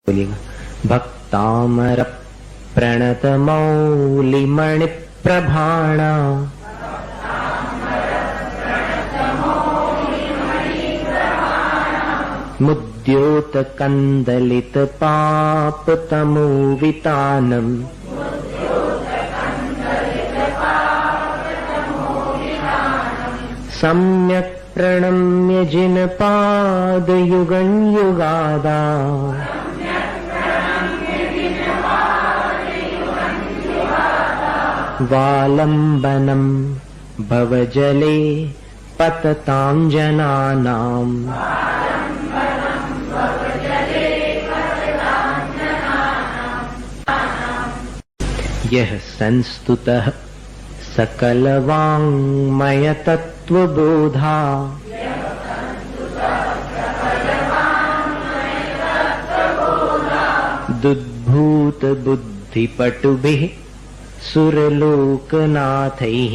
बोलिएगा। भक्तामर प्रणत मौलिमणि प्रभाणा मुद्योत कंदलित पाप तमोवितानम सम्यक् प्रणम्य जिन पाद युगं युगादा वालंबनम भवजले पततां जनानाम् यह संस्तुतः सकलवाङ्मय तत्त्वबोधा दुद्भूत बुद्धिपटुभिः सुरलोकनाथैः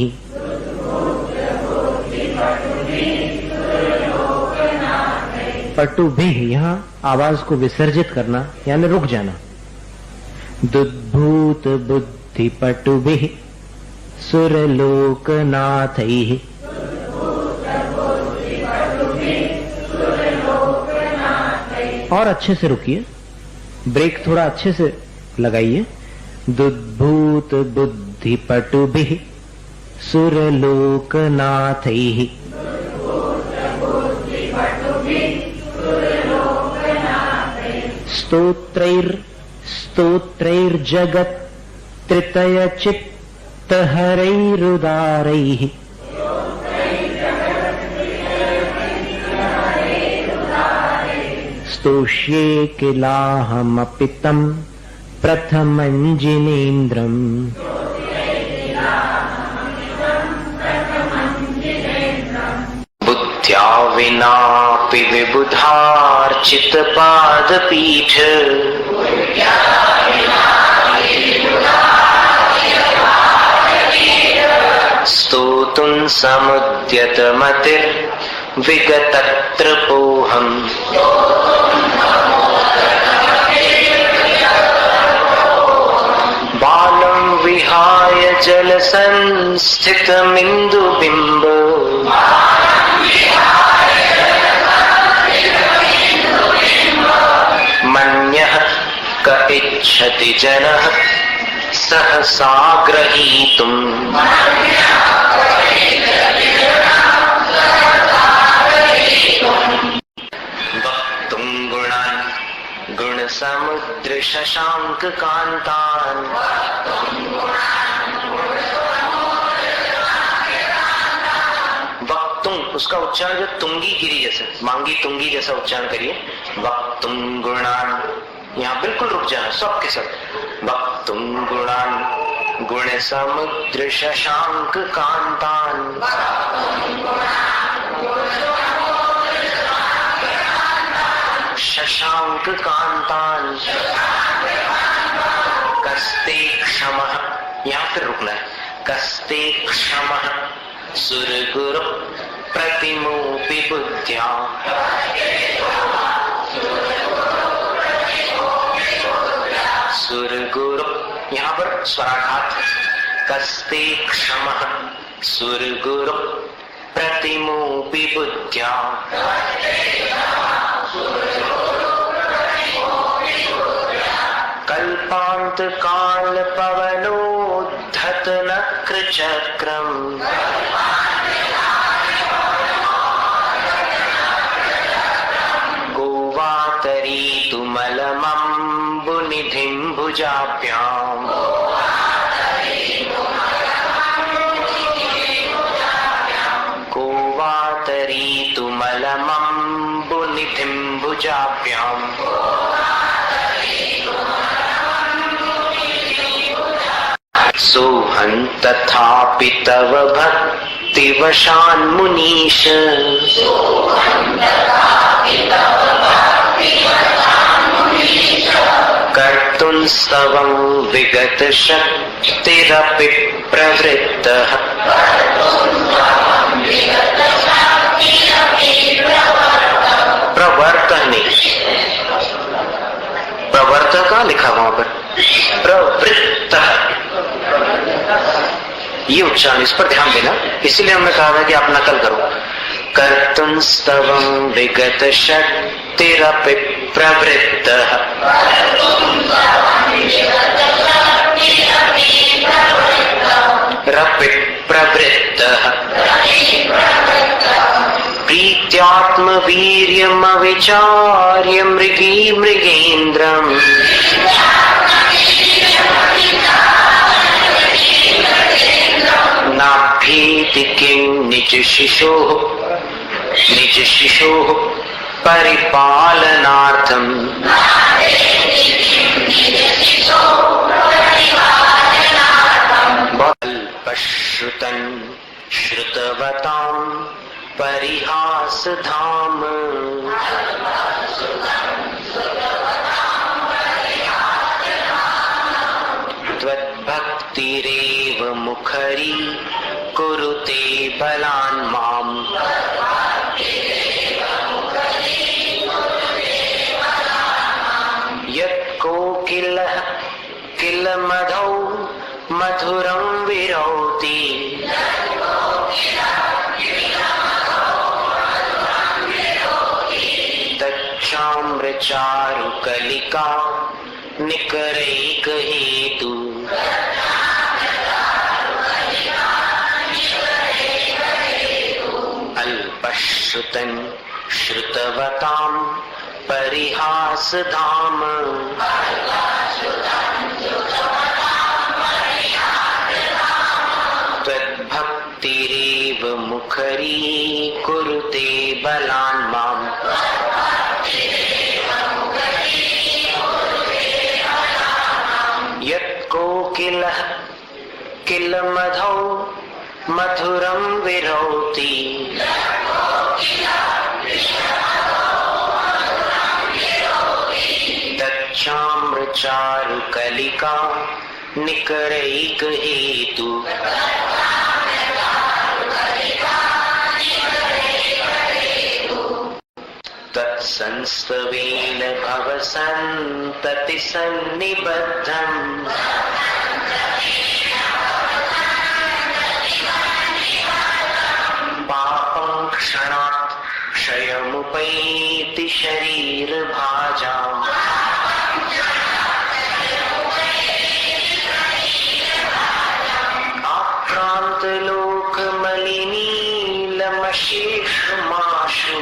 पटुभिः, यहाँ आवाज को विसर्जित करना यानी रुक जाना। दुद्भूत बुद्धिपटुभिः सुरलोकनाथैः और अच्छे से रुकिए, ब्रेक थोड़ा अच्छे से लगाइए। दुद्भूत बुद्धिपटुभिः सुरलोकनाथैः स्तोत्रैर्जगत् त्रितय चित्तहरैरुदारैः स्तोष्ये किलाहमपि तं प्रथमं जिनेन्द्रम् बुद्ध्या विनापि विबुधार्चित पादपीठ स्तोतुं समुद्यत मतिर्विगतत्रपोऽहम् बालं विहाय जलसंस्थितमिन्दुबिम्ब मन्यः क इच्छति जनः सहसा ग्रहीतुम् वक्तुं गुणान् गुणसमुद्र शशांक कांतान् वक्तुं, उसका उच्चारण जो तुंगी गिरी जैसे, मांगी तुंगी जैसा उच्चारण करिए। वक्तुं गुणान्, यहाँ बिल्कुल रुक जाना सबके सब। वक्तुं गुणान् गुण समुद्र शशांक कांतान् शशांक कांतान् कस्ते क्षमः, यहाँ फिर रुकना है। कस्ते क्षमः सुरगुरु प्रतिमोपि बुद्ध्या सुरगुरु, यहाँ पर स्वराघात। कस्ते क्षमः सुरगुरु प्रतिमोपि बुद्ध्या कल्पांत काल पवनोद्धत नक्र चक्रम् गोवातरीतुमलमम्बुनिधिं भुजाभ्याम् गोवातरीतुमलमम्बुनिधिं भुजाभ्याम् सोऽहं तथापि तव भक्तिवशान् मुनीश कर्तुं स्तवं विगत शक्तिरपि प्रवृत्तः प्रवर्तने प्रवर्त का लिखा वहां पर प्रवृत्त, ये उच्चारण, इस पर ध्यान देना। इसीलिए हमने कहा था कि आप नकल करो। कर्तुं स्तवं विगत शक्तिरपि प्रवृत्तः, रपि प्रवृत्तः, प्रीत्यात्मवीर्यमविचार्य मृगी मृगेन्द्रम्, नाभ्येति किं निज शिशोः परिपालनार्थम्, अल्पश्रुतं श्रुतवतां परिहासधाम, त्वद्भक्तिरेव मुखरी कुरुते बलान् माम्, यत्कोकिलः किल मधौ मधुरं विरौति, तच्छाम्रचारुकलिका निकरैकहेतु, अल्पश्रुतं श्रुतवतां परिहासधाम, त्वद्भक्तिरेव मुखरी कुरुते बलान् माम्, यत्कोकिलः किल मधौ मधुरं विरौति, तच्छाम्रचारुकलिका निकरैकहेतु, तत्संस्तवेन भवसन्तति सन्निबद्धम्, पापं क्षणात् क्षयमुपैति शरीरभाजाम्, आक्रान्तलोकमलिनीलमशेषमाशु,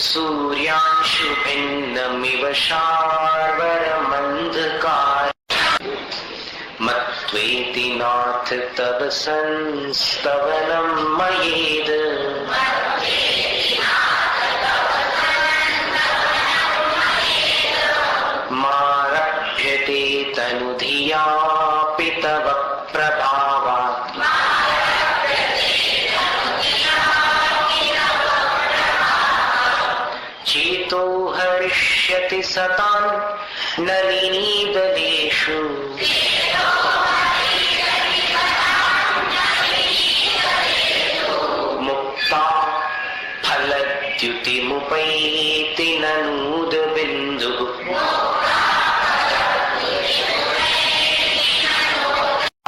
सूर्यांशु भिन्नमिव शार्वरमन्धकार, मत्वेति नाथ तव संस्तवनं मयेद, मारभ्यते तनुधियापि तव प्रभावात्, चेतो हरिष्यति सतां नलिनीदलेषु, मुक्ता फलद्युतिमुपैति ननूदबिन्दुः,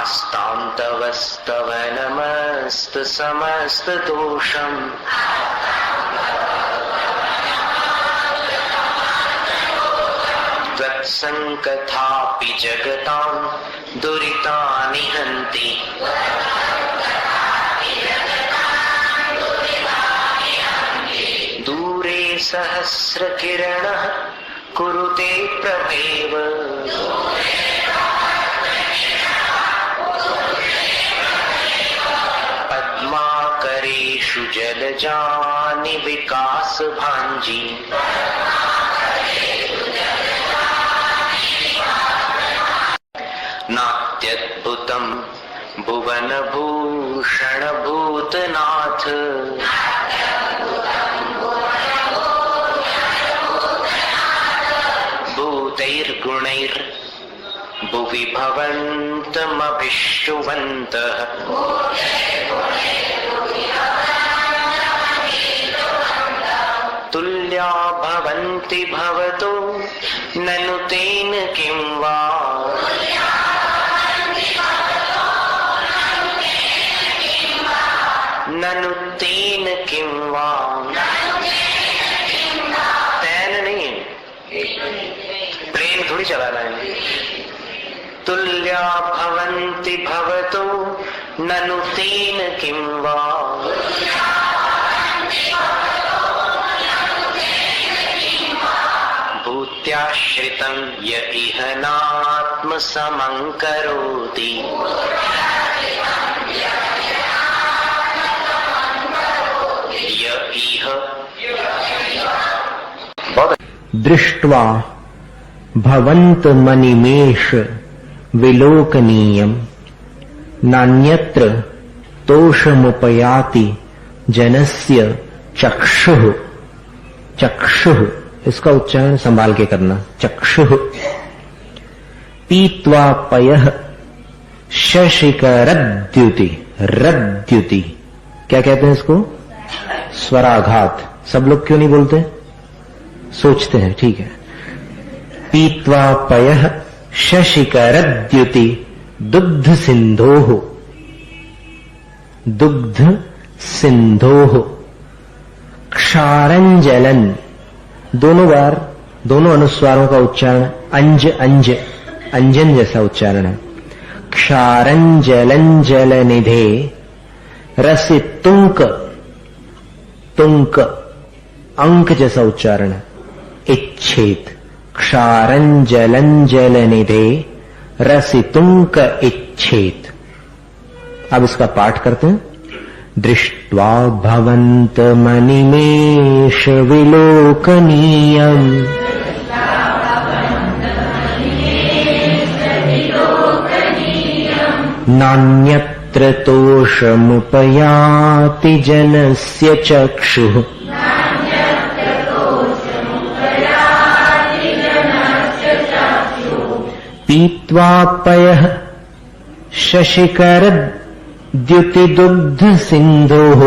अस्तान्तवस्तव नमस्त समस्त दोषम्, त्वत्सङ्कथापि जगतां दुरितानि हन्ति, दूरे सहस्रकिरणः कुरुते प्रभेव, पद्माकरेषु जलजानि विकासभाञ्जी, नात्यद्भुतं भुवनभूषणभूतनाथ, भूतैर्गुणैर्भुवि भवन्तमभिष्टुवन्तः, तुल्या भवन्ति भवतो ननु तेन किं वा। ननु तेन किं वा, तैन नहीं है, प्लेन थोड़ी चलाना है। तुल्या भवन्ति भवतो ननु तेन किं वा। भूत्याश्रितं य इह नात्मसमं करोति। य इह दृष्ट्वा भवन्त मनिमेष विलोकनीयम् नान्यत्र तोषमुपयाति जनस्य चक्षुः। चक्षुः इसका उच्चारण संभाल के करना, चक्षुः। पीत्वा पयः शशिकरद्युति। रद्युति क्या कहते हैं इसको? स्वराघात। सब लोग क्यों नहीं बोलते? सोचते हैं, ठीक है। पीत्वा पयः शशिकरद्युति दुग्ध सिंधोः। दुग्ध सिंधोः क्षारंजलन। दोनों बार दोनों अनुस्वारों का उच्चारण अंज अंज अंजन जैसा उच्चारण है। क्षारंजलन जलनिधे रसितुंक। तुंक अंक जैसा उच्चारण है। इच्छेत। क्षारंजलन जलनिधे रसितुंक इच्छेत। अब इसका पाठ करते हैं। दृष्ट्वा भवन्त मनिमेष विलोकनीयम् नान्यत्र तोषमुपयाति जनस्य चक्षुः। पीत्वा पयः शशिकरद्युतिदुग्ध सिंधोः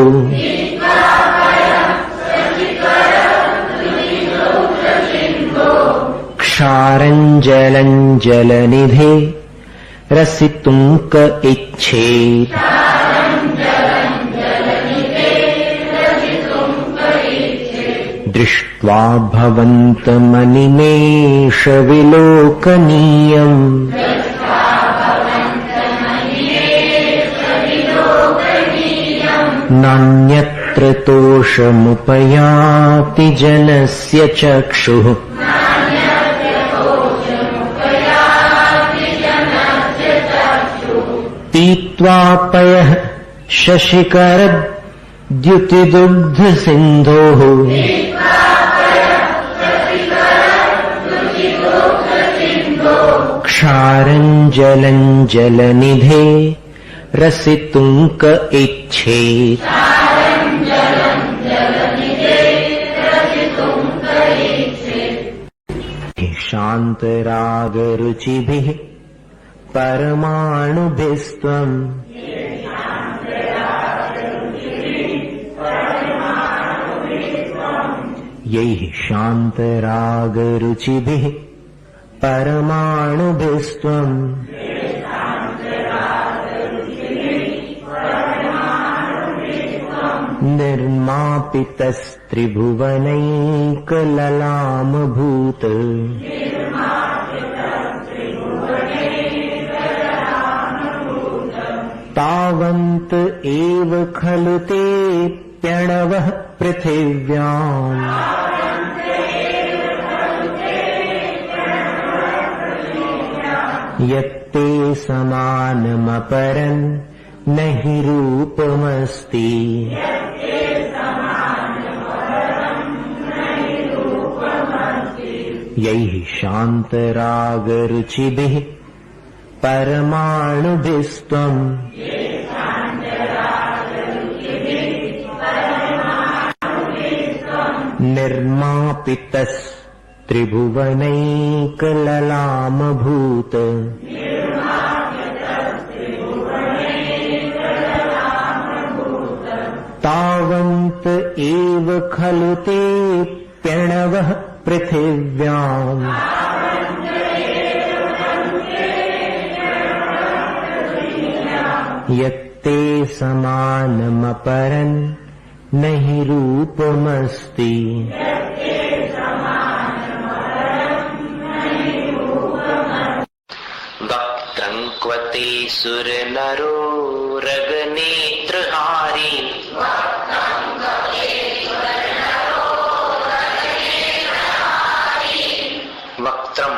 क्षारंजलं जलनिधे रसितुंक इच्छेत्। दृष्ट्वा भवन्त मनिमेष विलोकनीयम् नान्यत्र तोषमुपयाति जनस्य चक्षुः। पीत्वा पयः शशिकरद्युतिदुग्ध सिंधोः क्षारंजलं जलनिधे रसितुंक इच्छेत्। शान्तरागरुचिभिः परमाणुभिस्त्वम् यैः शान्तरागरुचिभिः परमाणुभिस्त्वम् निर्मापितस्त्रिभुवनैकललामभूत तावन्त एव खलु ते प्रणवः पृथिव्याम् यत्ते समानमपरन् न हि रूपमस्ति। यैः शान्तरागरुचिभिः परमाणुभिस्त्वम् निर्मापितस्त्रिभुवनैकललामभूत तावन्त एव खलु ते प्रणवः पृथिव्याम् यत्ते समानमपरन् नहि रूपमस्ति। वक्त्रं क्वते सुरनरो रगनेत्रहारी वक्त्रम,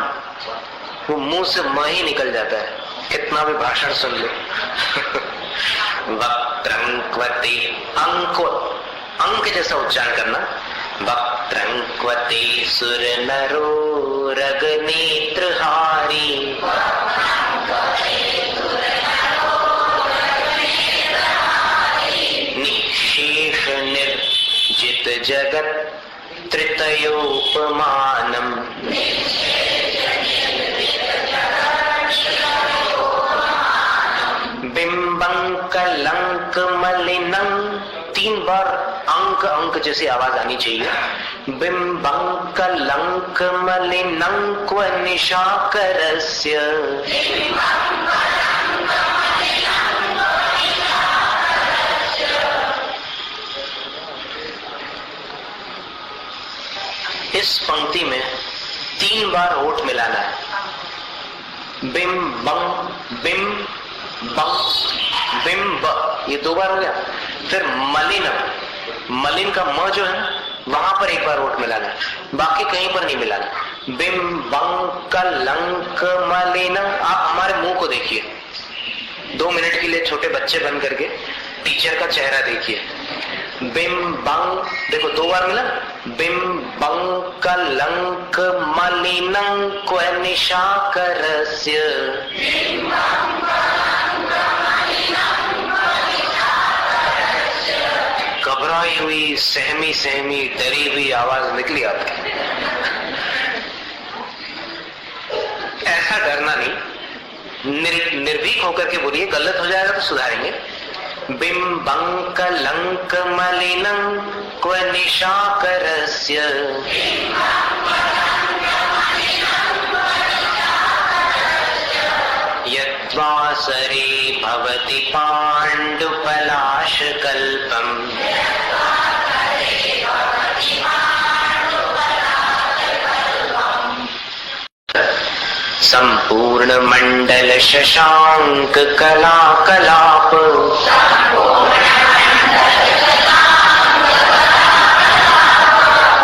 वो मुंह से म ही निकल जाता है, कितना भी भाषण सुन लो। वक्त्रं क्वते, अंक अंक जैसा उच्चारण करना। वक्त्रं क्वते सुरनरो रगनेत्रहारी निःशेष निर्जित जगत त्रितयोपमानम् बिंबं कलंक मलिनं, 3 बार अंक अंक जैसी आवाज आनी चाहिए। बिंबं कलंक मलिनं क्व निशाकरस्य इस पंक्ति में 3 बार होठ मिलाना है। बिम बम बिम बम बिम्ब, ये 2 बार हो गया। फिर मलिनम, मलिन का म जो है वहां पर 1 बार होठ मिलाना है, बाकी कहीं पर नहीं मिलाना। बिम बंक लंक मलिनम। आप हमारे मुंह को देखिए 2 मिनट के लिए, छोटे बच्चे बन करके टीचर का चेहरा देखिए। बिम बंग, देखो 2 बार मिला। बिम बंक लंक मलिनं क्व निशाकरस्य। घबराई हुई, सहमी सहमी, डरी हुई आवाज निकली आपकी। ऐसा डरना नहीं, निर्भीक होकर के बोलिए, गलत हो जाएगा तो सुधारेंगे। बिंबंक लंक मलिनं क्व निशाकरस्य यद्वासरे भवति पाण्डुपलाशकल्पम् संपूर्ण मंडल शशांक कला कलाप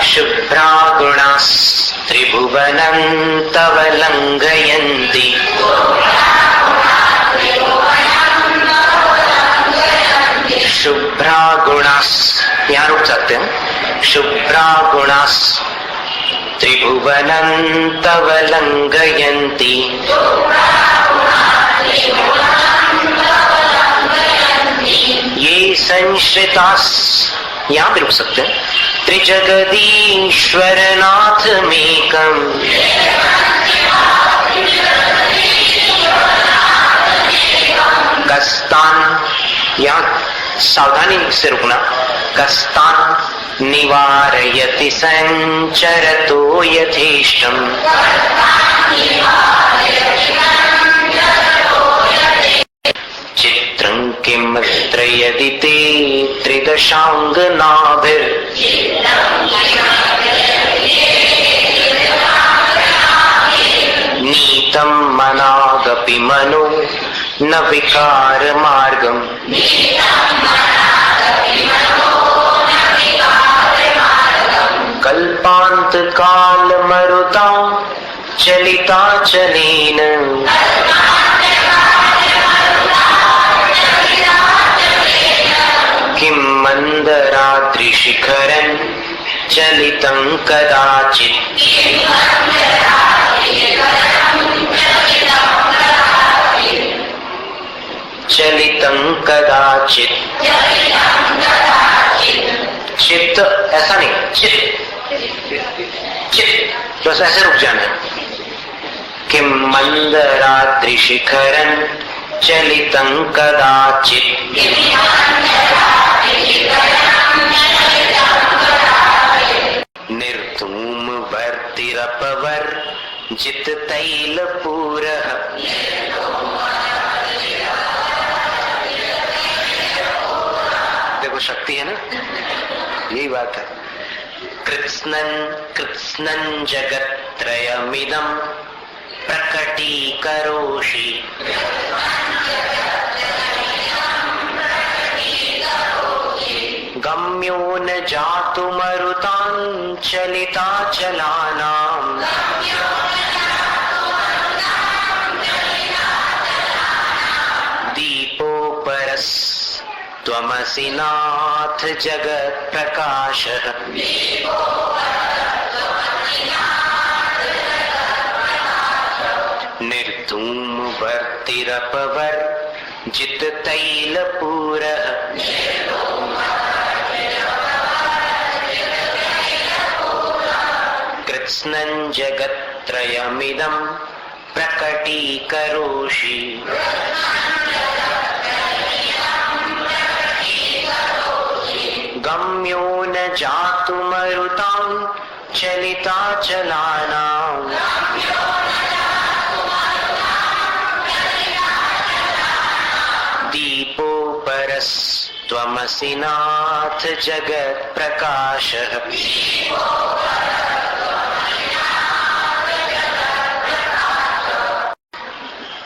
शुभ्रा गुणास्त्रिभुवनं तव लंघयन्ति। शुभ्रा गुणास, यहाँ रुक सकते हैं। शुभ्रा गुणास त्रिभुवनं तव लंघयन्ति। ये संश्रितास, यहाँ भी रुक सकते हैं। त्रिजगदीश्वरनाथमेकम् कस्तान, यहाँ सावधानी से रुकना। कस्तान निवारयति संचरतो यथेष्टम्। चित्रं किमत्र यदि ते त्रिदशांगनाभिर् नीतं मनागपि मनो न विकार मार्गम्। कल्पांत काल मरुता चलिता चलेन किं मंदराद्रि शिखरं चलितं कदाचित्। चलितं कदाचित्। चित्त ऐसा नहीं, चित्त चित्त बस ऐसे रुक जाना। किं मंदराद्रि शिखरं चलितं कदाचित्। निर्धूम वर्तिरपवर जित तैल पूरः। देखो शक्ति है ना, यही बात है। कृत्स्नन् कृत्स्नन् जगत्त्रयमिदं प्रकटीकरोषि। गम्यो न जातुमरुताञ्चलिताचलानाम्। दीपोपरस्त्वमसि नाथ जगत्प्रकाशः। निर्धूम वर्तिरपवर जित तैल पूरः। कृत्स्नन् जगत्त्रयमिदं प्रकटीकरोषि। गम्यो न जातुमरुतां चलिताचलानाम्। दीपोपरस्त्वमसि नाथ जगत्प्रकाशः।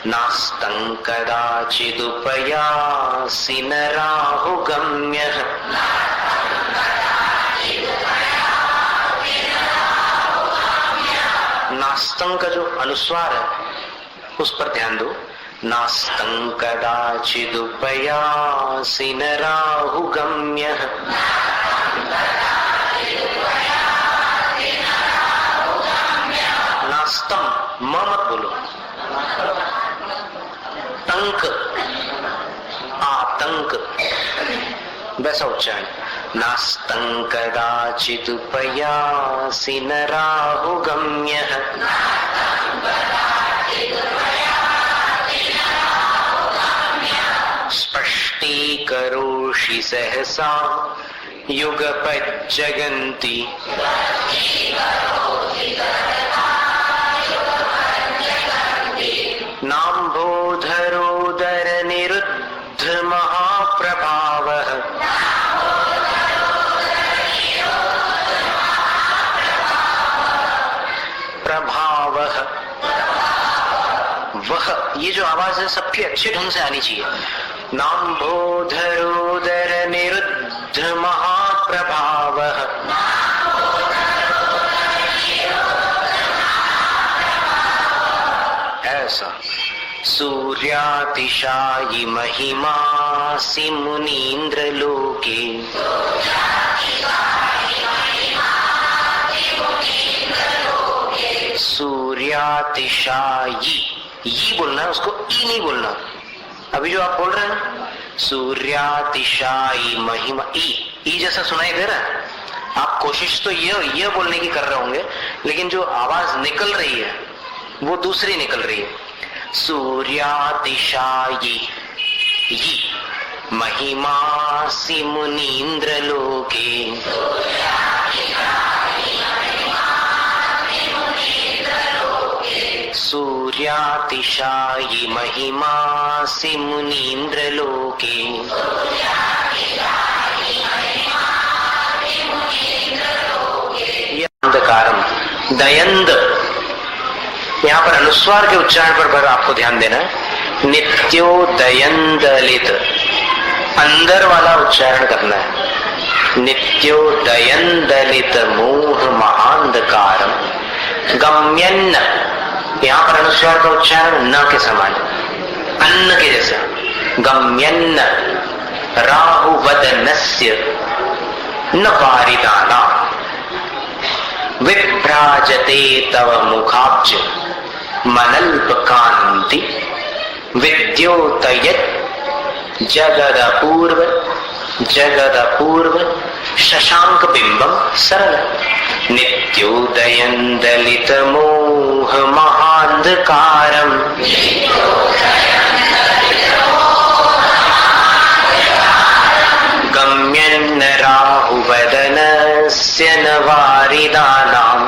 नास्तं कदाचिदुपयासि न राहुगम्यः। नास्तं का जो अनुस्वार है उस पर ध्यान दो। नास्तं कदाचिदुपयासि न राहुगम्यः। नास्तं म मत बोलो, तंक आतंक वैसा उच्चारण। नास्तं कदाचिदुपयासि न राहुगम्यः। स्पष्टीकरोषि सहसा युगपज्जगन्ति। नाम्भोधरोदर निरुद्ध महाप्रभावः। प्रभावः वह, ये जो आवाज है सबकी अच्छे ढंग से आनी चाहिए। नाम्भोधरोदर निरुद्ध महाप्रभावः। ऐसा। सूर्यातिशायि महिमासि मुनीन्द्र लोके। सूर्यातिशायि, ये बोलना है, उसको ई नहीं बोलना। अभी जो आप बोल रहे हैं ना, सूर्यातिशायी महिमा, ई जैसा सुनाई दे रहा है। आप कोशिश तो ये बोलने की कर रहे होंगे, लेकिन जो आवाज निकल रही है वो दूसरी निकल रही है। सूर्यातिशायी महिमासि मुनीन्द्र लोके। सूर्यातिशायी महिमासि मुनीन्द्र लोके। अंधकारम दयंद, यहाँ पर अनुस्वार के उच्चारण पर आपको ध्यान देना है। नित्योदयंदलित, अंदर वाला उच्चारण करना है। नित्योदयंदलित मोह महांधकारम। गम्यन्न, यहाँ पर अनुस्वार का उच्चारण न के समान, अन्न के जैसा। गम्यन्न राहुवदनस्य न पारिदाना। विभ्राजते तव मुखाब्ज मनल्प कांति। विद्योतयत् जगदपूर्व शशांक बिंबम सरल। नित्योदयंदलित मोह महांधकारम। गम्यन्न राहुवदनस्य हास्य न वारिदानाम्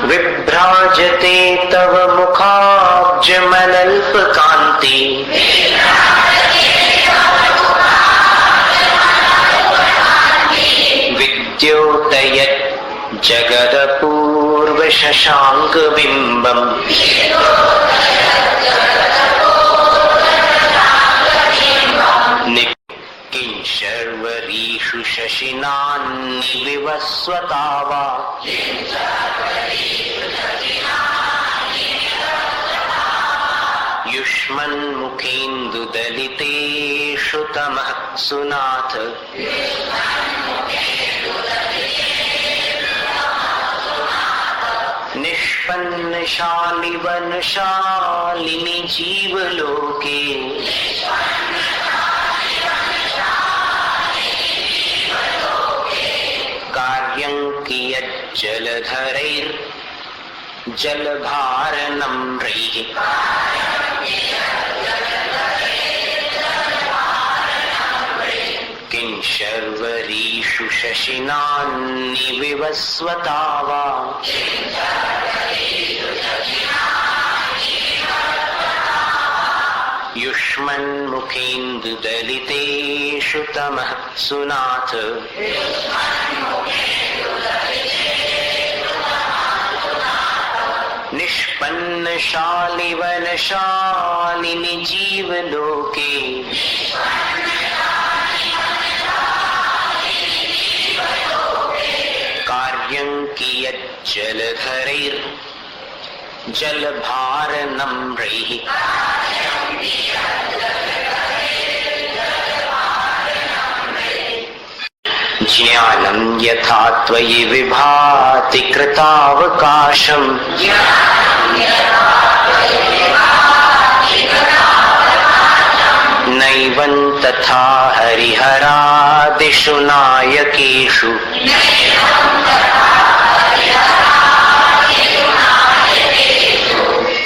विभ्राजते तव मुखाब्जमनल्पकान्ति विद्योतयत् जगदपूर्वशशाङ्कबिम्बम् किंशर्वरीषु शशिनान्निविवस्वता वा युष्मन्मुखेन्दुदलितेषु तमः सुनाथ निष्पन्नशालिवनशालिनि जीवलोके कार्यं कियज्जलधरैर्जलभारनम्रैः किंशर्वरीषु शशिनान्निविवस्वता वा युष्मन्मुखेन्दुदलितेषु तमः सुनाथ निष्पन्नशालिवनशालिनि जीवलोके कार्यं कियज्जलधरैर्जलभारनम्रैः ज्ञानं यथा त्वयि विभाति कृतावकाशम् नैवं तथा हरिहरादिषु नायकेषु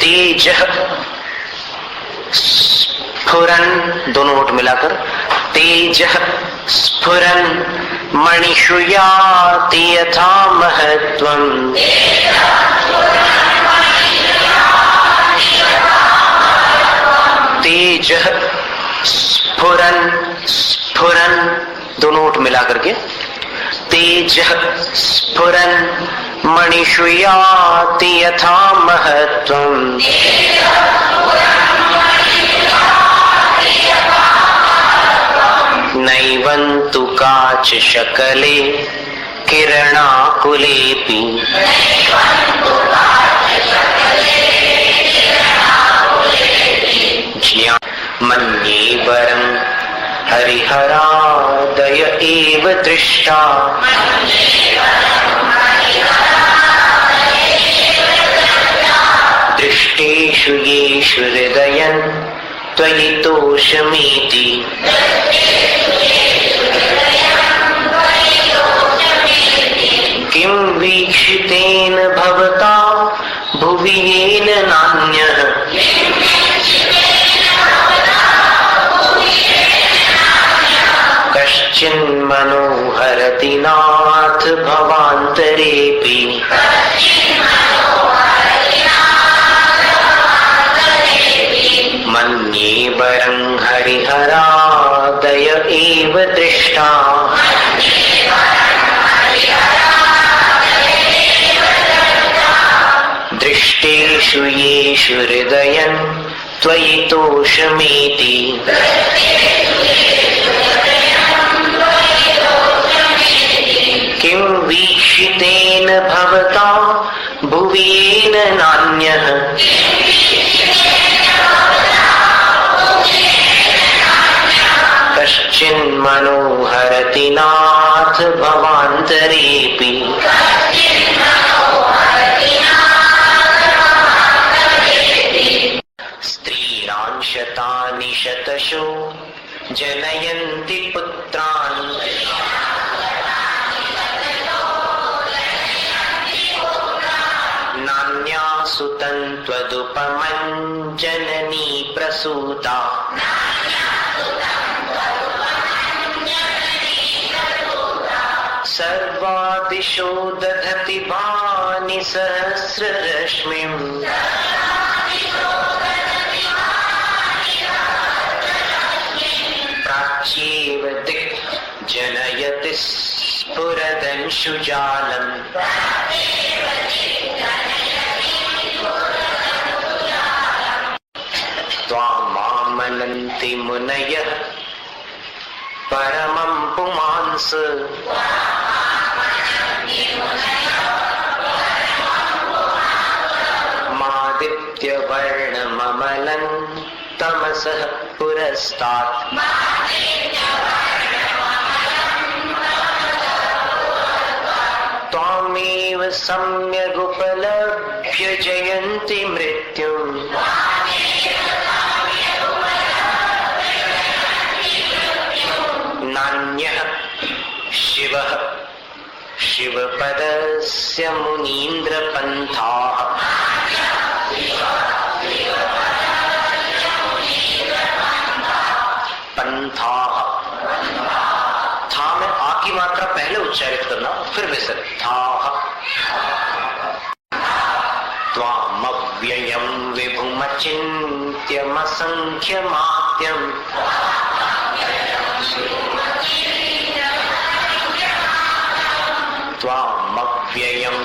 तेजः स्फुरन् दोनों ओठ मिलाकर तेजः स्फुरन् मणिषु याति यथा महत्त्वम् तेजः स्फुरन् स्फुरन् दोनों ओठ मिलाकर के तेजः स्फुरन् मणिषु याति यथा महत्त्वम् नैवं तु काच शकले किरणाकुलेऽपि मन्ये वरं हरिहरादय एव दृष्टा दृष्टेषु येषु हृदयं त्वयि तोषमेति किं वीक्षितेन भवता भुवि येन नान्यः कश्चिन्मनोहरति नाथ भवान्तरेऽपि मन्ये वरं हरिहरादय एव दृष्टा दृष्टेषु येषु हृदयं त्वयि तोषमेति किं वीक्षितेन भवता भुवि येन नान्यः कश्चिन्मनोहरति नाथ भवान्तरेऽपि स्त्रीरांशतानि शतशो जनयन्ति पुत्रान् नान्यासु तन्त्वदुपमं जननी प्रसूता सर्वादिशो दधति भानि सहस्ररश्मिम् प्राच्येव दिक् जनयति स्फुरदंशुजालम् त्वामामनन्ति मुनयः परमं पुमांस मादित्यवर्णममलं तमसः पुरस्तात् त्वामेव सम्यगुपलभ्य जयन्ति मृत्युम् नान्यः शिवः शिवपदस्य मुनीन्द्रपन्थाः पंथाः। था में आ की मात्रा पहले उच्चारित करना, फिर विसर्ग थाः। त्वामव्ययं विभुमचिन्त्यमसंख्यमाद्यम् त्वामव्ययं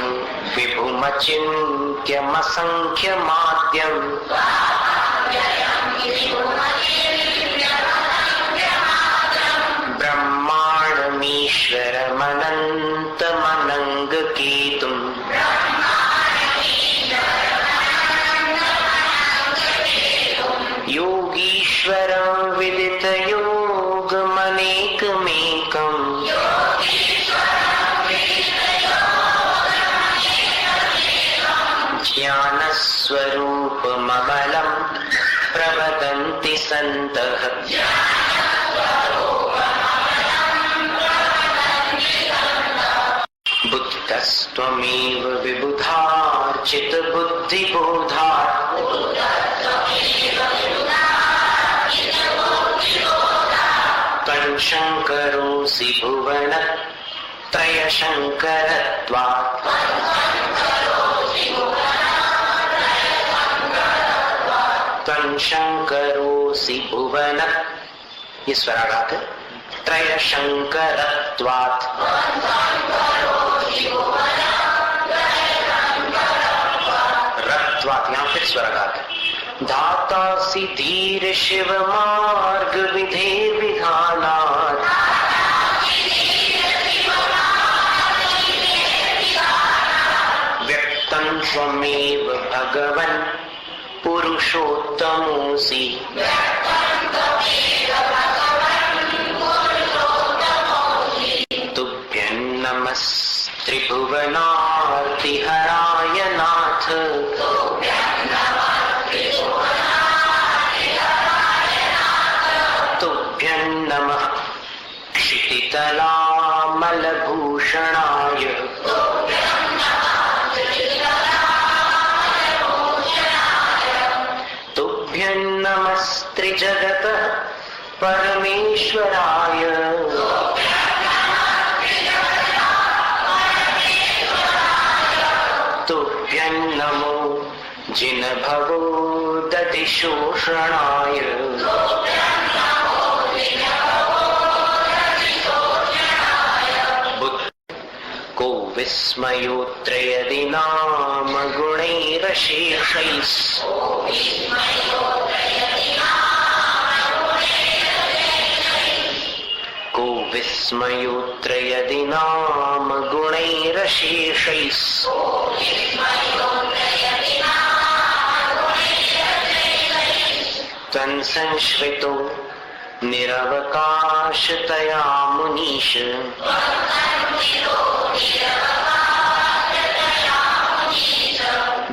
विभुमचिन्त्यमसंख्यमाद्यम् ब्रह्माण्डमीश्वरमनन्तमनङ्गकेतुम् योगीश्वरं विदितयोगमनेकमेकम् ज्ञानस्वरूपममलं प्रवदन्ति सन्तः बुद्धस्त्वमेव विबुधार्चितबुद्धिबोधात् कंशङ्करोऽसि भुवन त्रयशङ्करत्वात् कंशङ्करोऽसि भुवन, ये स्वराघात है, त्रयशङ्करत्वात् रत्वात्, यहां फिर स्वराघात है। धातासि धीर शिव मार्ग विधे विधानात् व्यक्तं त्वमेव भगवन् पुरुषोत्तमोऽसि तुभ्यं नमस्त्रिभुवनार्तिहराय नाथ तुभ्यं नमः क्षितितलामलभूषणाय तुभ्यं नमस्त्रिजगतः परमेश्वराय तुभ्यं नमो जिनभवो दधिशोषणाय को विस्मयोत्रयदि नाम गुणैरशेषैः को विस्मयोत्रयदि नाम गुणैरशेषैः त्वन्संश्रितो निरवकाशतया मुनीश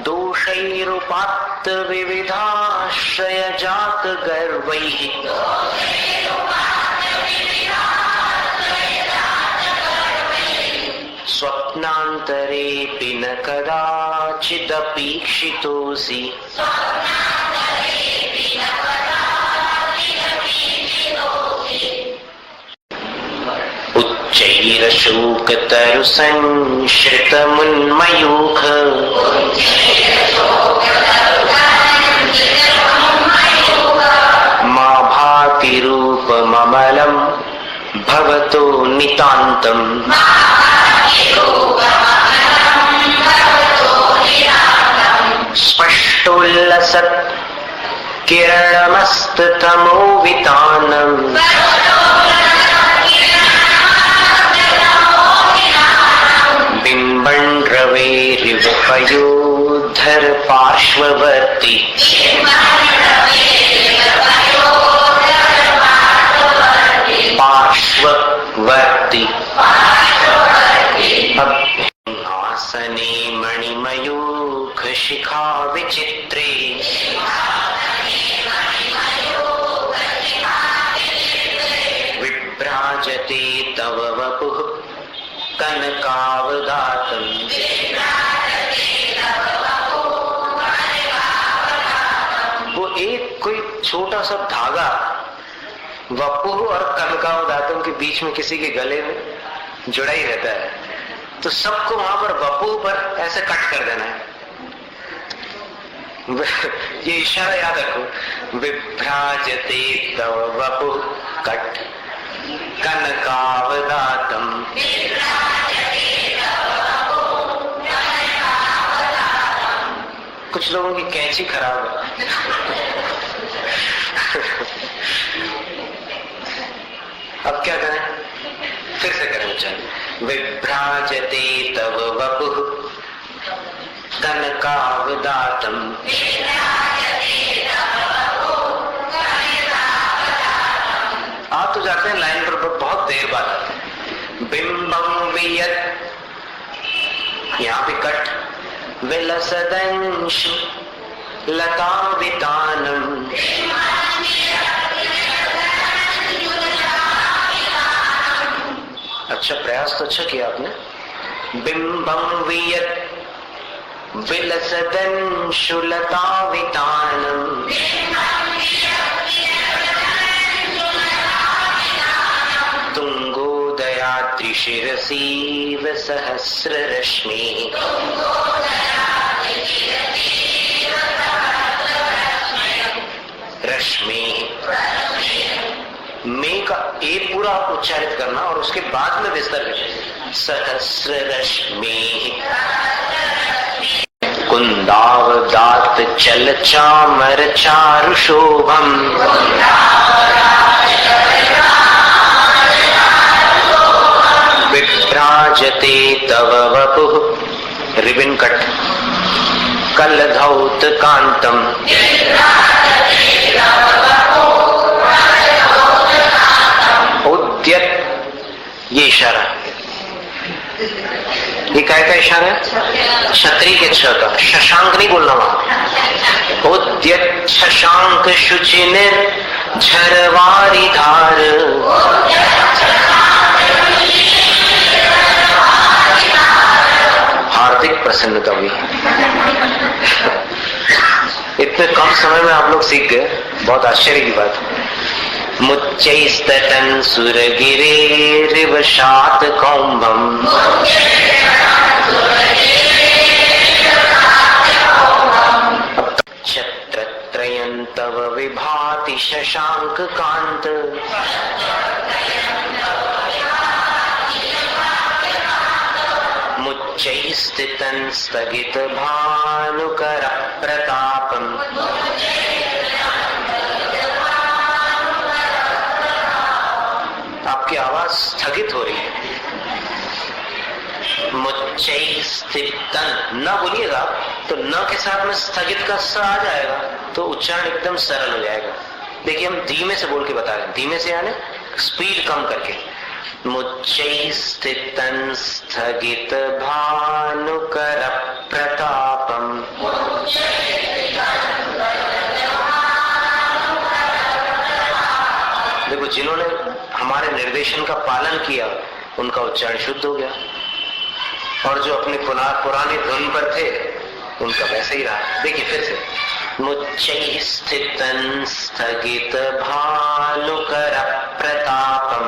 दोषैरुपात्त विविधाश्रय जात गर्वैः स्वप्नान्तरेऽपि न कदाचिदपीक्षितोऽसि उच्चैः वीरशोक तरु संश्रित मुन्मयूख मा भाति रूप ममलम भवतो नितांतम स्पष्टोल्लसत् किरणमस्ततमोवितानम् बिम्बं रवेरिवपयोद्धर पार्श्ववर्ती पार्श्ववर्ती सिंहासने मणिमयूख शिखा विचित्रे विभ्राजते तव वपुः कनकावदातम् वो एक कोई छोटा सा धागा वपु और कनकावदातम के बीच में किसी के गले में जुड़ा ही रहता है, तो सबको वहां पर वपु पर ऐसे कट कर देना है। ये इशारा याद रखो, विभ्राजते तव वपु कट कनकावदातम। कुछ लोगों की कैंची खराब है। अब क्या करें, फिर से करें उच्चारण, विभ्राजते तव वपुः कनकावदातम। आ तो जाते हैं लाइन पर बहुत देर बाद आते हैं। बिंबम वियत, यहाँ पे कट, विलसदंशु लतावितानम। अच्छा प्रयास तो अच्छा किया आपने। बिंबम वियत विलसदंशु लतावितानम तुंगोदयाद्रि शिरसीव सहस्ररश्मि। रश्मि में का ए पूरा उच्चारित करना और उसके बाद में विस्तार करना। सहस्र रश्मि कुंदावदात चल चामर चारु शोभम। विभ्राजते तव वपुः, रिबिन कट, कलधौत कांतम। उद्यत, ये इशारा, ये क्या का इशारा है? क्षत्रिय के छ का, शशांक नहीं बोलना वहां। उद्यत शशांक शुचिनिर झरवारी धार। हार्दिक प्रसन्नता हुई। इतने कम समय में आप लोग सीख गए, बहुत आश्चर्य की बात। मुच्चैस्तटन सुरगिरेरिव शात कौम्भम। छत्रत्रयं तव विभाति शशांक कांत। मुच्चैस्थितं स्थगित भानुकर प्रतापम। आपकी आवाज स्थगित हो रही है। मुच्चैस्थितं न बोलिएगा तो न के साथ में स्थगित का स आ जाएगा, तो उच्चारण एकदम सरल हो जाएगा। देखिए हम धीमे से बोल के बता रहे हैं, धीमे से यानी स्पीड कम करके। मुच्चैस्थितं स्थगित भानुकर प्रतापम। देखो जिन्होंने हमारे निर्देशन का पालन किया उनका उच्चारण शुद्ध हो गया, और जो अपनी पुरानी धुन पर थे उनका वैसे ही रहा। देखिए फिर से, मुच्चैस्थितं स्थगित भानुकर प्रतापम।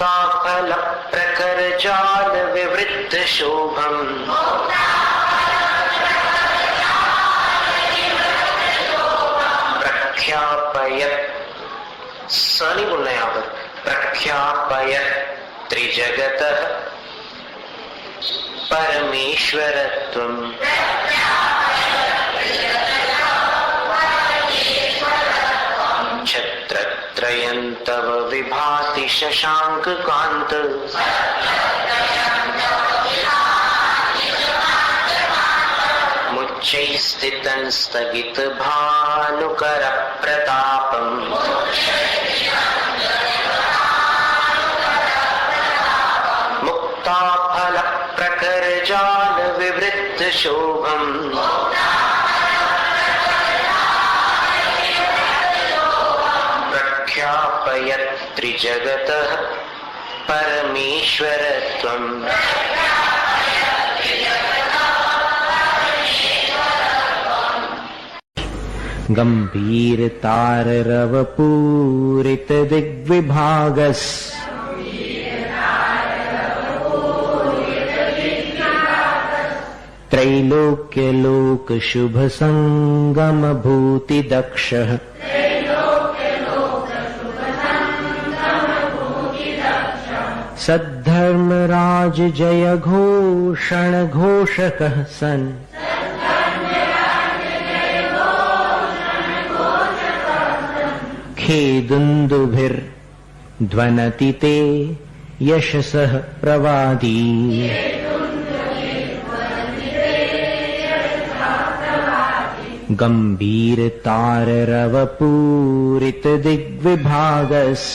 मुक्ताफल प्रकर जाल विवृत शोभम प्रख्यापयत, स नहीं बोलना यहां पर, प्रख्यापयत त्रिजगतः परमेश्वरत्वम्। छत्रत्रयं तव विभाति शशांक कांत मुच्चैः स्थितं स्थगित भानुकर प्रतापम्। मुक्ताफल प्रकर जाल विवृत शोभम प्रख्यापयत त्रिजगतः परमेश्वरत्वम्। गंभीरताररवपूरित दिग्विभागस् त्रैलोक्यलोक शुभ संगम भूति दक्षः सद्धर्मराज जय घोषण घोषकः सन् खेदुन्दुभिर्ध्वनति ते यशसः प्रवादी। गंभीरताररवपूरित दिग्विभागस्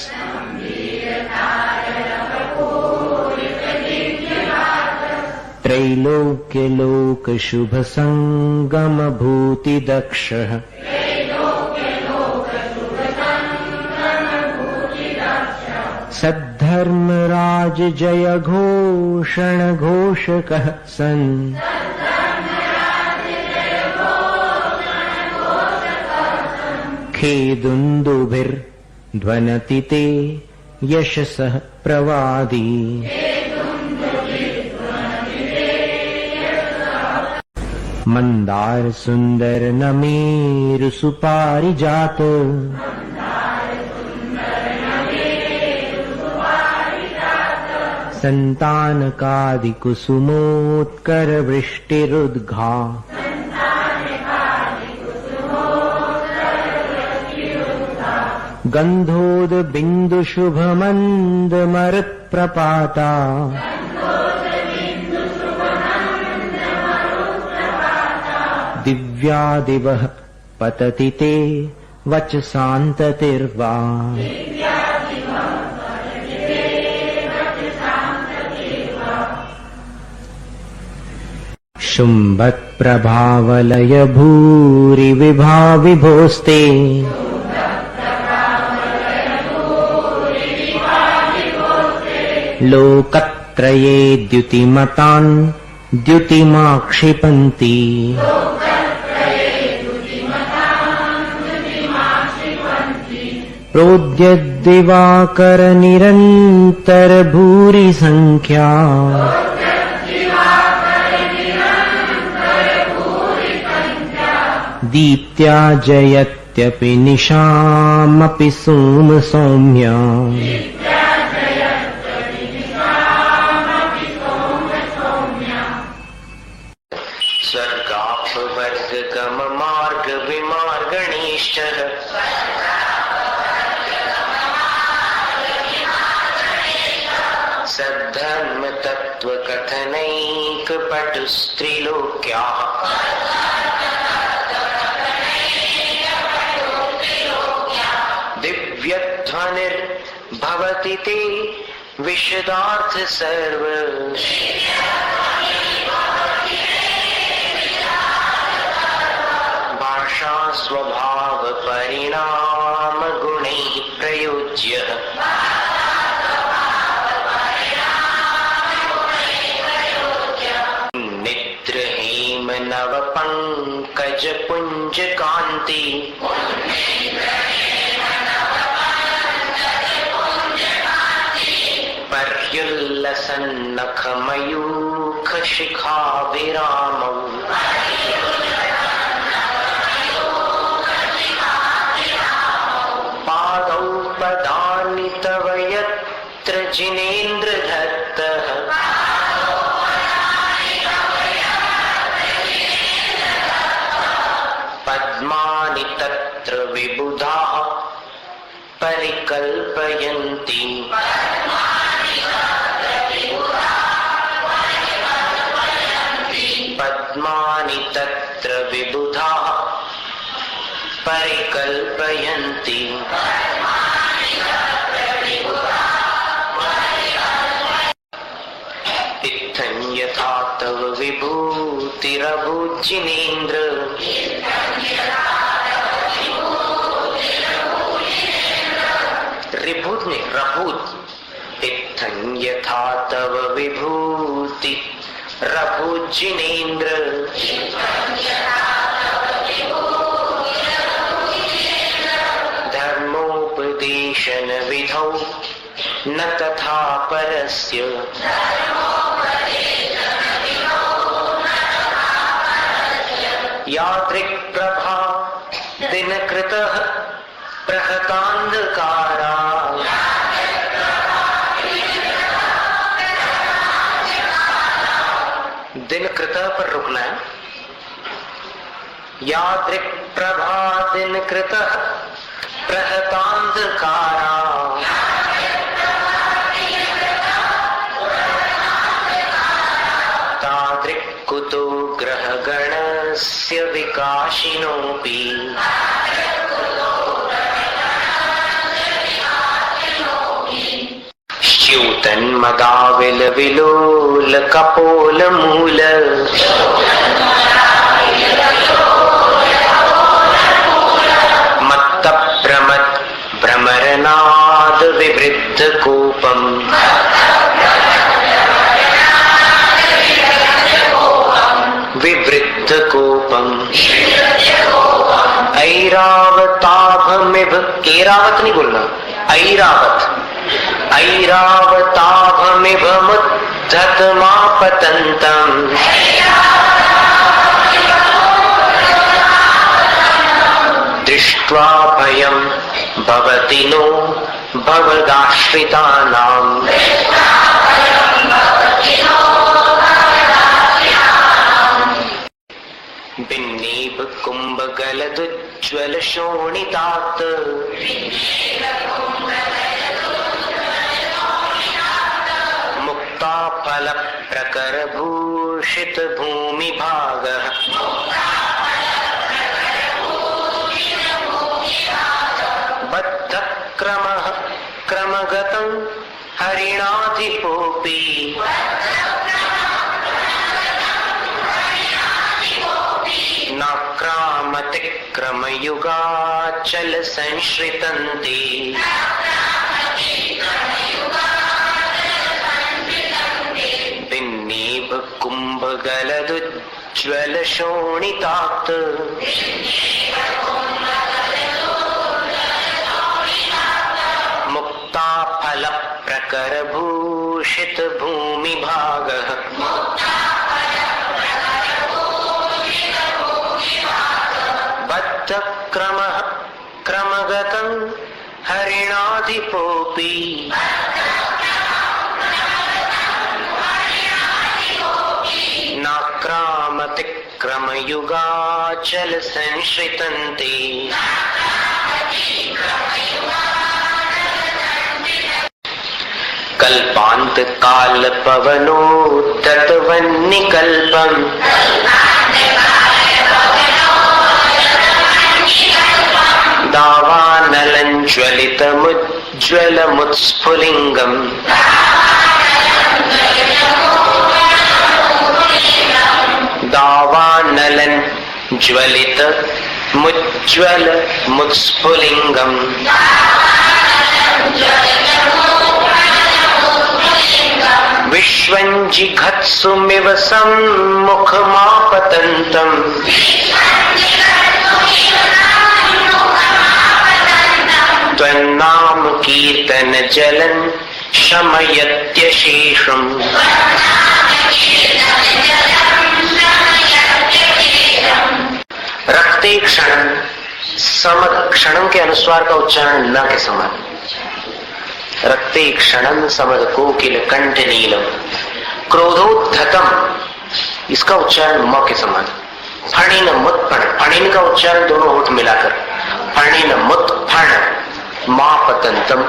त्रैलोक्यलोक शुभ संगम भूति दक्षः सद्धर्मराज जय घोषण घोषकः सन् खेदुन्दुभिर्ध्वनति ते यशसः प्रवादी। मंदार सुंदर नमेरु सुपारिजात संतानकादि कुसुमोत्कर वृष्टिरुद्घा गंधोद बिंदु शुभ मंद मरुत्प्रपाता दिव्यादिवः पतति ते वचसान्ततिर्वा। शुम्भत्प्रभावलय भूरि विभाविभोस्ते लोकत्रये द्युतिमतान् द्युतिमाक्षिपन्ति। प्रोद्यद्दिवाकर निरन्तर भूरि संख्या दीप्त्या जयत्यपि निशामपि सोम सौम्या। स्वर्गापवर्ग गम मार्ग विमार्गणीश्चर सद्धर्म तत्व कथनैक पटुस्त्रिलोक्या। दिव्यध्वनिर्भवति ते विशदार्थ सर्व भाषा स्वभाव परिणाम गुणैः प्रयोज्य। निद्र हेम नव पंकज पुंज कांति सन्नखमयूख शिखाभिरामौ पादौ पदानि तव यत्र जिनेन्द्रदत्तः पद्मानि तत्र विबुधाः परिकल्पयन्ति पद्मानि तत्र विबुधाः परिकल्पयन्ति इत्थं यथा तव विभूतिरभूज्जिनेन्द्र रिभूत ने रभूत इत्थं यथा तव विभूति रभूज्जिनेन्द्र धर्मोपदेशन विधौ न तथा परस्य यादृक्प्रभा दिनकृतः प्रहतान्धकारा दिनकृतः पर रुकना है। यादृक्प्रभा दिनकृतः प्रहतान्धकारा तादृक्कुतो ग्रहगणस्य विकाशिनोऽपि च्यूतन्मदाविलविलोल कपोलमूल मत्तप्रमत् भ्रमरनाद विवृद्ध कोपम् विवृद्ध कोपम् ऐरावताभमिव ऐरावत नहीं बोलना ऐरावत ऐरावताभमिव मुद्धतमापतन्तम् दृष्ट्वा भयं भवति नो भवदाश्रितानाम् बिन्नीभ कुम्भगलदुज्ज्वल शोणितात् मुक्ता फल प्रकर भूषित भूमि भागः बद्ध क्रमः क्रमगतं हरिणाधिपोऽपि नाक्रामतिक्रमयुगाचल संश्रितन्ति बिन्नीभ कुम्भगलदुज्ज्वल शोणितात् मुक्ता फल प्रकर भूषित भूमि भागः बद्ध क्रमः क्रमगतं हरिणाधिपोऽपि नाक्रामतिक्रमयुगाचल संश्रितन्ति कल्पान्त काल पवनोद्धतवन्निकल्पम् दावानलं ज्वलितमुज्ज्वलमुत्स्फुलिङ्गम् दावानलं ज्वलितमुज्ज्वलमुत्स्फुलिङ्गम् विश्वञ्जिघत्सुमिव सम्मुखमापतन्तम् त्वन्नाम कीर्तन जलन शमयत्यशेषम् रक्ते क्षण समद, क्षणम के अनुस्वार का उच्चारण न के समान। रक्ते क्षणम समद कोकिल कंठ नीलम। क्रोधोद्धतम इसका उच्चारण म के समान। फणिन मुत्फण, फणिन का उच्चारण दोनों होठ मिलाकर फणिन मुत्फण मापतंतम।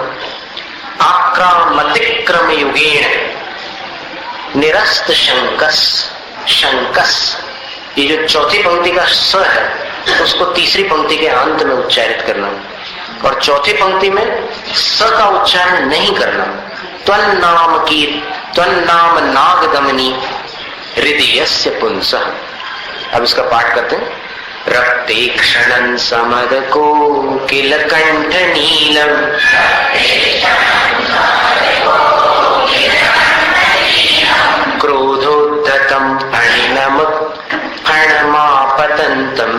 आक्रामतिक्रम युगेण निरस्त शंकस, शंकस ये जो चौथी पंक्ति का स है उसको तीसरी पंक्ति के अंत में उच्चारित करना और चौथी पंक्ति में स का उच्चारण नहीं करना। त्वन्नाम की त्वन्नाम नागदमनी हृदयस्य पुंसः। अब इसका पाठ करते हैं। रक्ते क्षणं समद कोकिल कंठ नीलम। क्रोधोद्धतं फणिनमुत्फणमापतन्तम्।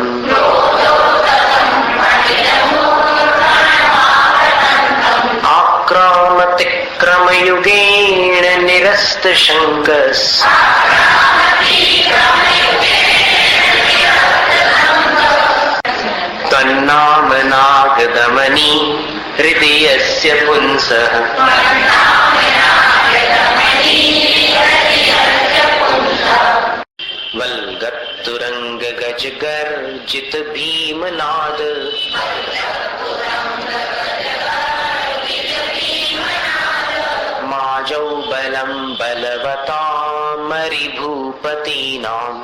आक्रामतिक्रमयुगेण निरस्त शंकस। तन्नाम नागदमनी हृदयस्य पुंसः। वल्गत्तुरंग गज गर्जित भीमनाद। माजौ बलं बलवतामरिभूपतीनाम्।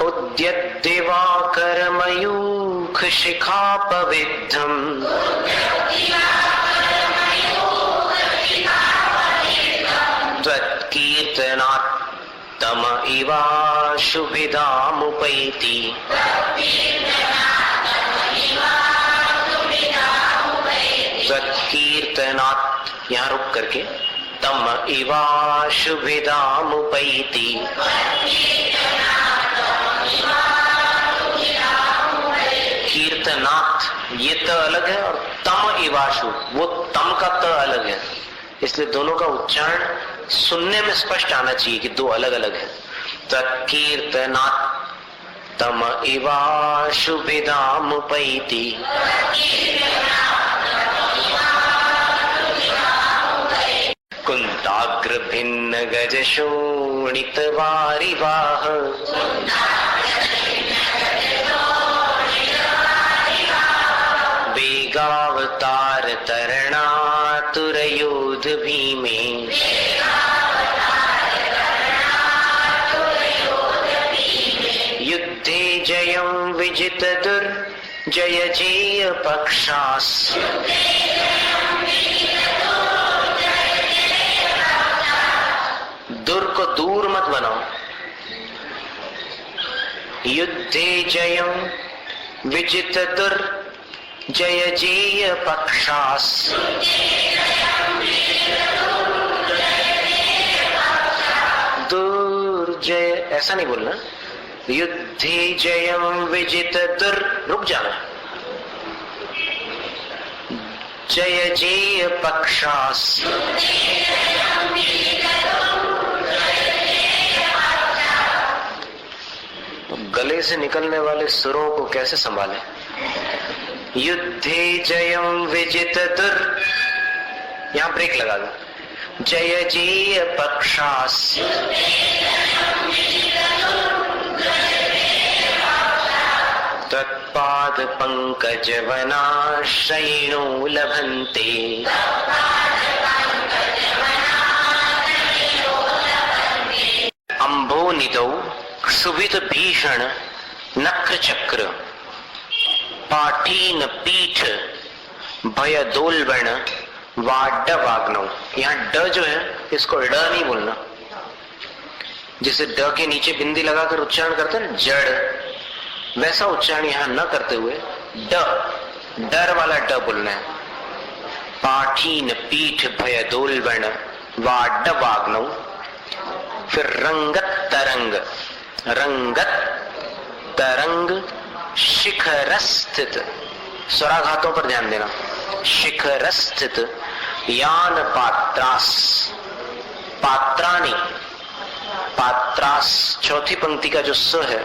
उद्यद्दिवाकरमयूख शिखापविद्धम्। त्वत्कीर्तनात् तम इवाशुभिधामुपैति। त्वत्कीर्तनात् यहाँ रुक करके तम इवाशुभिधामुपैति। कीर्तनात् ये त अलग है और तम इवाशु वो तम का त अलग है, इसलिए दोनों का उच्चारण सुनने में स्पष्ट आना चाहिए कि दो अलग अलग है। तत्कीर्तनात् तम इवाशुभिधामुपैति। कुंताग्र भिन्न गज शोणित वारिवाह। वेगावतार तरणातुर योध भीमे। युद्धे जयं विजित दुर्जय जेय पक्षास। दुर को दूर मत बनाओ। युद्धे जयं विजित दुर्जय जेय पक्षास। दुर्जय ऐसा नहीं बोलना। युद्धे जयं विजित दुर, रुक जाना। जय जेय पक्षास। गले से निकलने वाले सुरों को कैसे संभालें? युद्धे जयं विजित दुर, यहां ब्रेक लगा दो। जय जेय पक्षास। तत्पाद पंकज वनाश्रयिणो लभन्ते। अम्भोनिधौ सुवित भीषण नक्र चक्र। पाठीन पीठ भय दोलबण वाड वाग्नव। यहाँ ड जो है इसको ड नहीं बोलना। जिसे ड के नीचे बिंदी लगाकर उच्चारण करते हैं जड़, वैसा उच्चारण यहाँ न करते हुए ड, डर वाला ड बोलना है। पाठीन पीठ भय दोलबण वाड वाग्नव। फिर रंगत तरंग, रंगत तरंग शिखर स्थित। स्वराघातों पर ध्यान देना। शिखरस्थित यान पात्रास, पात्रानी, पात्रास चौथी पंक्ति का जो स है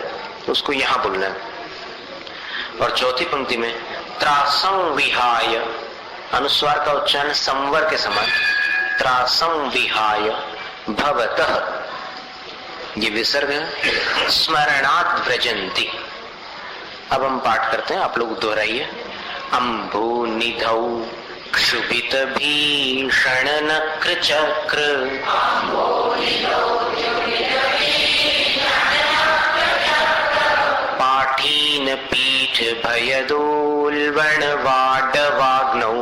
उसको यहां बोलना है। और चौथी पंक्ति में त्रासं विहाय, अनुस्वार का उच्चारण संवर के समान, त्रासं विहाय भवतः, ये विसर्ग है। स्मरणात् व्रजन्ति। अब हम पाठ करते हैं, आप लोग दोहराइए। अम्भो निधौ क्षुभित भीषण नक्र चक्र, पाठीन पीठ भयदोल्बण वाडवाग्नौ,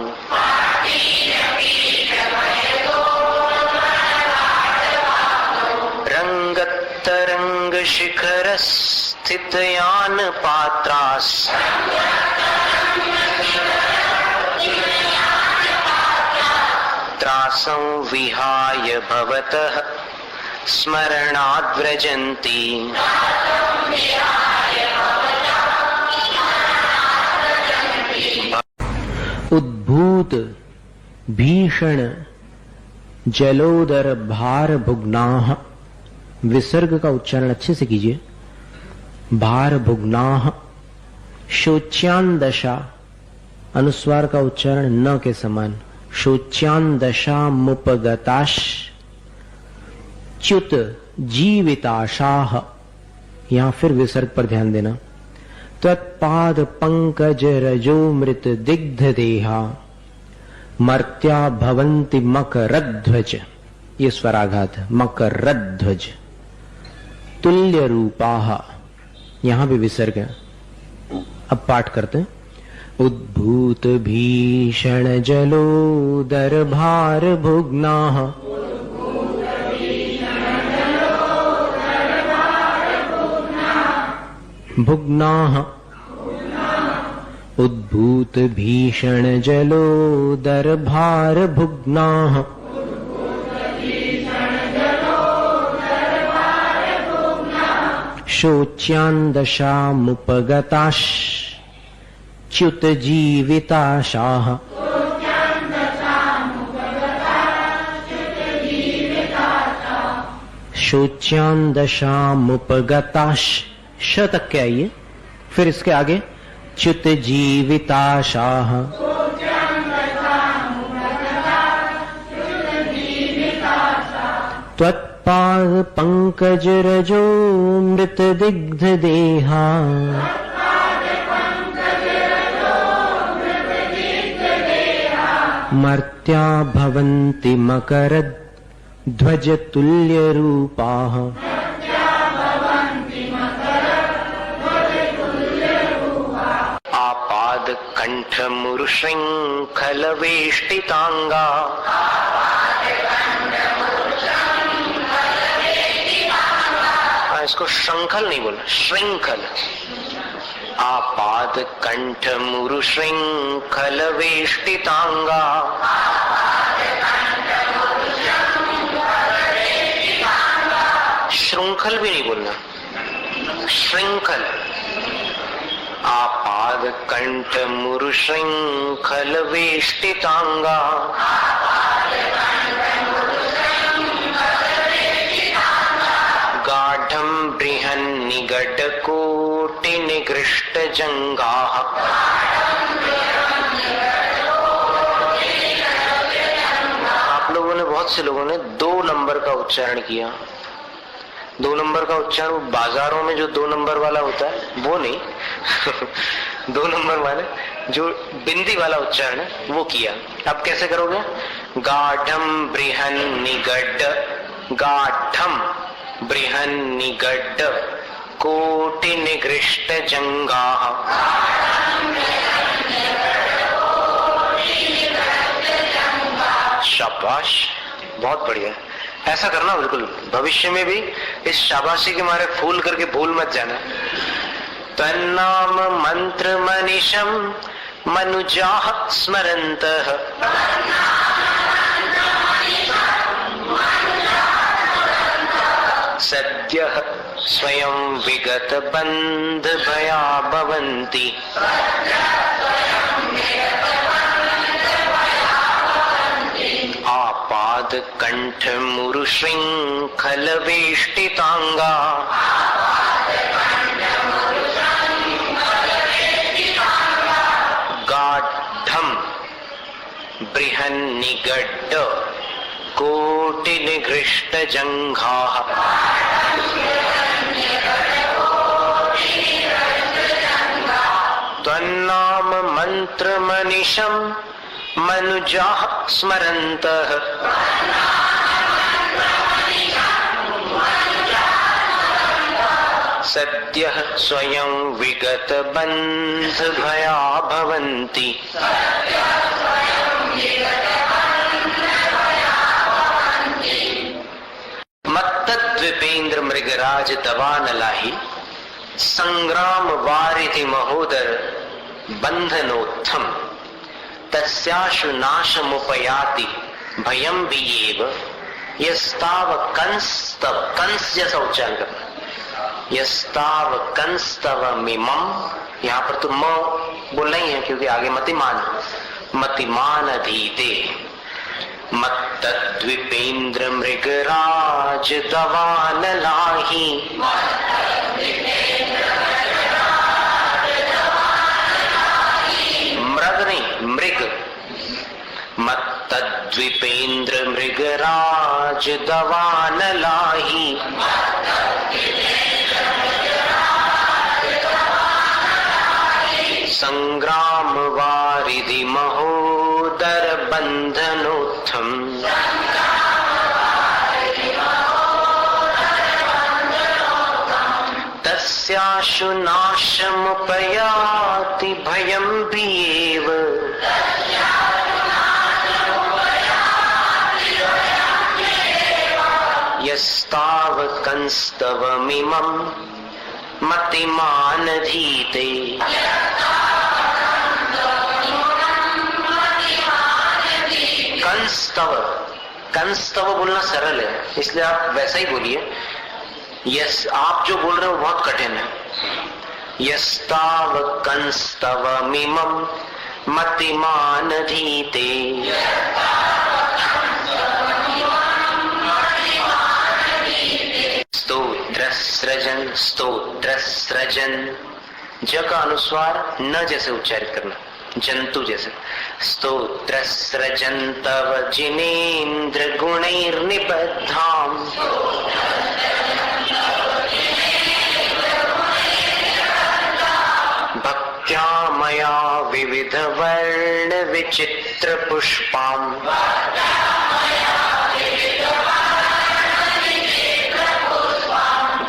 रंगतरंग शिखर स्थित यान पात्रास, त्रासं विहाय भवतः स्मरणाद् व्रजन्ति। उद्भूत भीषण जलोदर भार भुग्नाह, विसर्ग का उच्चारण अच्छे से कीजिए। भार भुग्नाह। शोच्यान दशा, अनुस्वार का उच्चारण न के समान, शोच्यान दशा मुपगताश, च्युत जीविताशाह, यहां फिर विसर्ग पर ध्यान देना। त्वत्पाद पंकज रजोमृत दिग्ध देहा, मर्त्या भवन्ति मकरध्वज, ये स्वराघात है, मकरध्वज। तुल्य रूपाह, यहां भी विसर्ग है। अब पाठ करते हैं। उद्भूत भीषण जलोदर भार भुग्नाः, भुग्नाः। उद्भूत भीषण जलोदर भार भुग्नाः, शोच्यान दशामुपगताश, च्युत जीविताशाः। शोच्यान दशामुपगताश, श तक के आइए, फिर इसके आगे च्युत जीविताशाः। त्वत्पाद पंकज रजो मृत दिग्ध देहा, मर्त्या भवन्ति मकरध्वज ध्वज तुल्य रूपाः। आपाद कंठ मुरुशृंखल वेष्टितांगा, इसको श्रृंखल नहीं बोलना, श्रृंखल। आपाद कंठ मुरुशृंखल वेष्टितांगा, श्रृंखल भी नहीं बोलना, श्रृंखल। आपाद कंठ मुरुशृंखल वेष्टितांगा, गाढ़ं बृहन्निगड कोटि निगृष्ट जंगाः। आप लोगों ने, बहुत से लोगों ने 2 नंबर का उच्चारण किया। 2 नंबर का उच्चारण बाजारों में जो 2 नंबर वाला होता है वो नहीं 2 नंबर वाले जो बिंदी वाला उच्चारण है वो किया। अब कैसे करोगे? गाढ़ं बृहन्निगड, गाढ़ं बृहन्निगड कोटि निगृष्ट जंगाः। शाबाश, बहुत बढ़िया। ऐसा करना बिल्कुल, भविष्य में भी इस शाबाशी के मारे फूल करके भूल मत जाना। तन्नाम मंत्र मनीषम मनुजाः स्मरन्तः, सद्यः स्वयं विगत बंध भया भवन्ति आपाद कंठ मुरु श्रृंखल वेष्टितांगा गाढं बृहन्निगड्ड कोटि निघृष्ट जंघाः त्वन्नाम मंत्र मनिषं मनुजाः स्मरन्तः सद्यः स्वयं विगत बंध भया भवन्ति मत्तद्विपेन्द्र मृगराज दवानलाहि संग्राम वारिधि महोदर बंधनोत्थम तस्याशु नाशमुपयाति भयं वियेव यस्ताव कंस्तव कंस जैसा उच्चारण करना यस्ताव कंस्तव मिमम यहाँ पर तो म बोल नहीं है क्योंकि आगे मतिमान अधीते मत्तद्विपेन्द्र मृगराज दवानलाहि मृग नहीं मृग मत्तद्विपेन्द्र मृगराज दवानलाहि संग्राम वारिधि महोदर बंधनोत्थम तस्याशु नाशमुपयाति भयं वियेव यस्ताव कंस्तव मिमं मतिमानधीते कंस्तव बोलना सरल है इसलिए आप वैसा ही बोलिए यस आप जो बोल रहे हो बहुत कठिन है यस्ताव कंस्तव मिमम मतिमानधीते स्तोत्र सृजन ज का अनुस्वार न जैसे उच्चारित करना जंतु जैसे स्तोत्र सृजन तव जिनेन्द्र गुणैर्निबद्धाम् भक्त्या मया विविध वर्ण विचित्र पुष्पाम्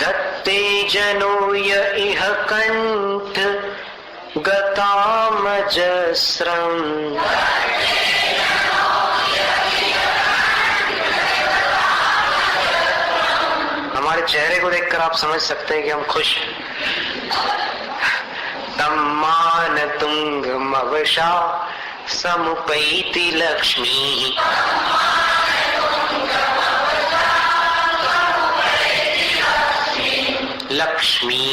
धत्ते जनो य इह कंठ गतामजस्रम् हमारे चेहरे को देखकर आप समझ सकते हैं कि हम खुश हैं तम्मान तुंग मवशा समुपैति लक्ष्मी लक्ष्मी